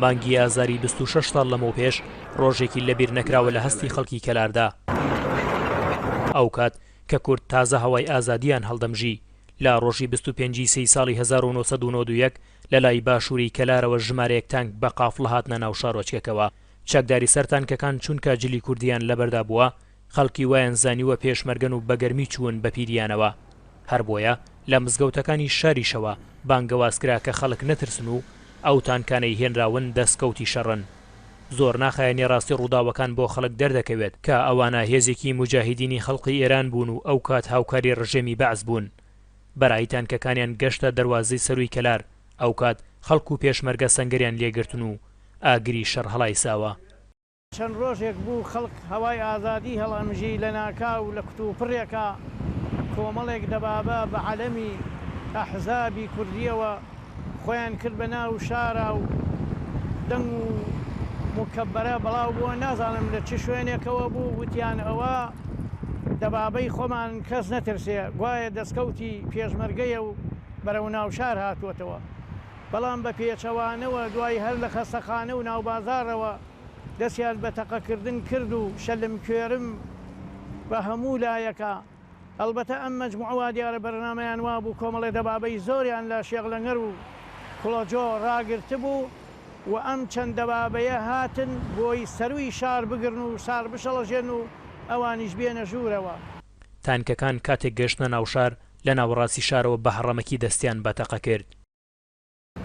بانگی ئازاری 26 ساڵ لەمەوە پێش ڕۆژێکی لەبیر نەکراوە لە هەستی خەڵکی کەلاردا. ئەو کات کە کورد تازە هەوای ئازادیان هەڵدەمژی لە ڕۆژی 25 سی ساڵی 1991 لە لای باشووری کەلارەوە ژمارەیەک تانک بە قافڵە هاتنە ناو شارۆچکەکەوە. چەکداری سەرتانکەکان چونکە جلی کوردیان لەبەردا بووە، خەڵکی وایان زانیوە پێشمەرگەن و بەگەرمی چوون بە پیریانەوە. هەر بۆیە لە مزگەوتەکانی شاریشەوە بانگەوازکرا کە خەڵک نەترسن و ئەو تانکانەی هێنراون دەستکەوتی شەڕن. زۆر ناخایەنی ڕاستی ڕووداوەکان بۆ خەڵک دەردەکەوێت کە ئەوانە هێزێکی مجاهیدینی خەڵقی ئێران بوون و ئەو کات هاوکاری ڕژێمی بەعز بوون. بەرای تانکەکانیان گەشتە دەروازەی سەرووی کەلار، ئەو کات خەڵک و پێشمەرگە سەنگەریان لێگرتن و ئاگری شەڕ هەڵای ساوە. چەند ڕۆژێک بوو خەڵک هەوای ئازادی هەڵەمژی لە ناکاو لە کتوپڕێکە کۆمەڵێک دەبابە بە عەلەمی ئەحزابی کوردیەوە خۆیان کرد بە ناو شارە و دەنگ و مکەبەرە بەڵاو بووە. نازانم لە چ شوێنێکەوە بوو، وتیان ئەوە دەبابەی خۆمان کەس نەترسێ، گوایە دەستکەوتی پێشمەرگەیە و بەرەو ناو شار هاتووەتەوە. بەڵام بە پێچەوانەوە دوای هەر لە خەستەخانە و ناوبازارەوە دەستیان بە تەقەکردن کرد و شەلم کوێرم بە هەموو لایەکە. ئەلبەتە ئەم مەجموعەوە دیارە بەرنامەیان وا بوو کۆمەڵێ دەبابەی زۆریان لە شێغلەنگەر و کوڵەجۆ ڕاگرتە بوو و ئەم چەند دەبابەیە هاتن بۆی سەروی شار بگرن و سار بشەڵەژێن و ئەوانیش بێنە ژوورەوە. تانکەکان کاتێک گەشتە ناوشار لە ناوەڕاستی شارەوە بە هەڕەمەکی دەستیان بە تەقە کرد.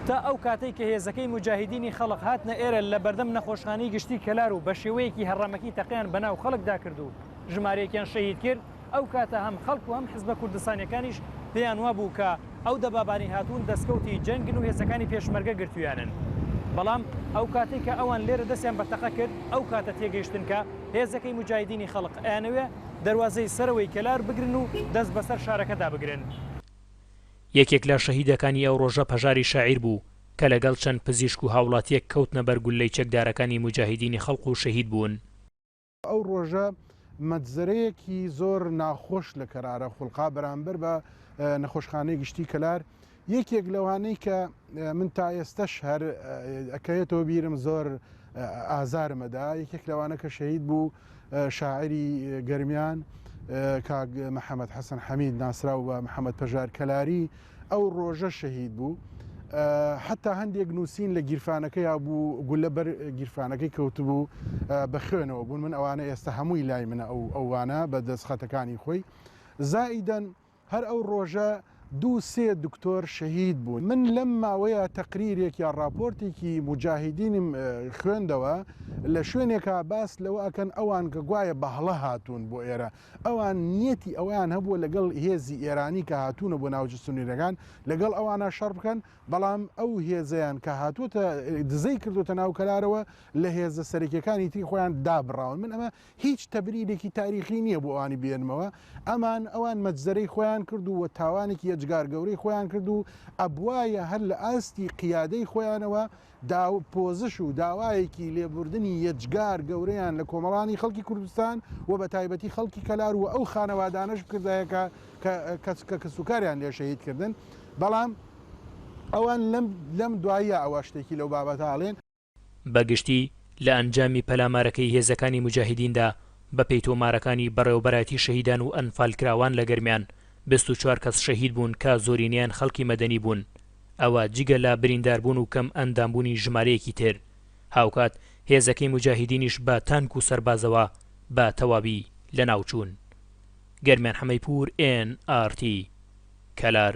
تا ئەو کاتەی کە هێزەکەی مجاهیدینی خەڵق هاتنە ئێرە لە بەردەم نەخۆشخانەی گشتی کەلار و بە شێوەیەکی هەڕەمەکی تەقیان بەناو خەڵکدا کرد و ژمارەیەکیان شەهید کرد، ئەو کاتە هەم خەڵک و هەم حیزبە کوردستانیەکانیش پێیان وابوو کە ئەو دەبابانی هاتوون دەستکەوتی جەنگن و هێزەکانی پێشمەرگە گرتویانن. بەڵام ئەو کاتێک کە ئەوان لێرە دەستیان بەتەقە کرد، ئەو کاتە تێگەیشتن کە هێزەکەی مجاهیدینی خەڵق ئەیانەوێ دەواازەی سەرەوەی کەلار بگرن و دەست بەسەر شارەکەدا بگرن. یەکێک لە شەهیدەکانی ئەو ڕۆژە پەژاری شاعیر بوو کە لەگەڵ چەند پزیشک و هاوڵاتیەک کەوتنە بەرگولەی چەکدارەکانی مجاهیدینی خەڵق و شەهید بوون. ئەو ڕۆژە مەجزرەیەکی زۆر ناخۆش لە کەرارە خوڵقا بەرامبەر بە نەخۆشخانەی گشتی کەلار، یەکێک لەوانەی کە من تا ئێستش هەر ئەکەوێتەوە بیرم زۆر ئازارمەدا. یەکێک لەوانە کە شەهید بوو شاعری گەرمیان کاک محەممەد حەسەن حەمید ناسراو بە محەممەد پەژار کەلاری ئەو ڕۆژە شەهید بوو. حتا هەندێک نووسین لە گیرفانەکەی بوو گولە بەر گیرفانەکەی کەوتبوو بە خوێنەوە بوون. من ئەوانە ئێستا هەمووی لای منە ئەوانە بە دەستخەتەکانی خۆی. زائیدەن هەر ئەو ڕۆژە 2-3 دکتۆر شەهید بوون. من لەم ماوەیە تەقریرێک یا راپۆرتێکی مجاهیدینم خوێندەوە لە شوێنێکە باس لەوە ئەکەن ئەوان کە گوایە بەهڵە هاتوون بۆ ئێرە، ئەوان نیەتی ئەویان هەبووە لەگەڵ هێزی ئێرانی کە هاتوونە بۆ ناوچە سونیرەکان لەگەڵ ئەوانە شەڕ بکەن، بەڵام ئەو هێزەیان کە هاتووەتە دزەی کردوتە ناو کەلارەوە لە هێزە سەرەکیەکانی تری خۆیان دابڕاون. من ئەمە هیچ تەبریرێکی تاریخی نییە بۆ ئەوانی بێنمەوە. ئەوان مەجزەرەی خۆیان کرد و تاوانێکی یەجگار گەورەی خۆیان کرد و ئەبوایە هەر لە ئاستی قیادەی خۆیانەوە پۆزش و داوایەکی لێبوردنی یەجگار گەورەیان لە کۆمەڵانی خەڵکی کوردستان و بە تایبەتی خەڵکی کەلار و ئەو خانەوادانەش بکردایە کە سوکاریان لێ شەهیدکردن. بەڵام ئەوان لەم دوایە ئەوە شتێکی لەو بابەتاڵێن. بەگشتی لە ئەنجامی پەلامارەکەی هێزەکانی مجاهیدیندا بە پێی تۆمارەکانی بەڕێوەبەرەتی شەهیدان و ئەنفالکراوان لە گەرمیان 24 کەس شەهید بوون کە زۆرینیان خەڵکی مەدەنی بوون. ئەوە جگە لە برینداربوون و کەم ئەندامبوونی ژمارەیەکی تر. هاوکات هێزەکەی مجاهیدینیش بە تانک و سەربازەوە بە تەواوی لە ناوچوون. گەرمیان حەمەیپور NRT کەلار.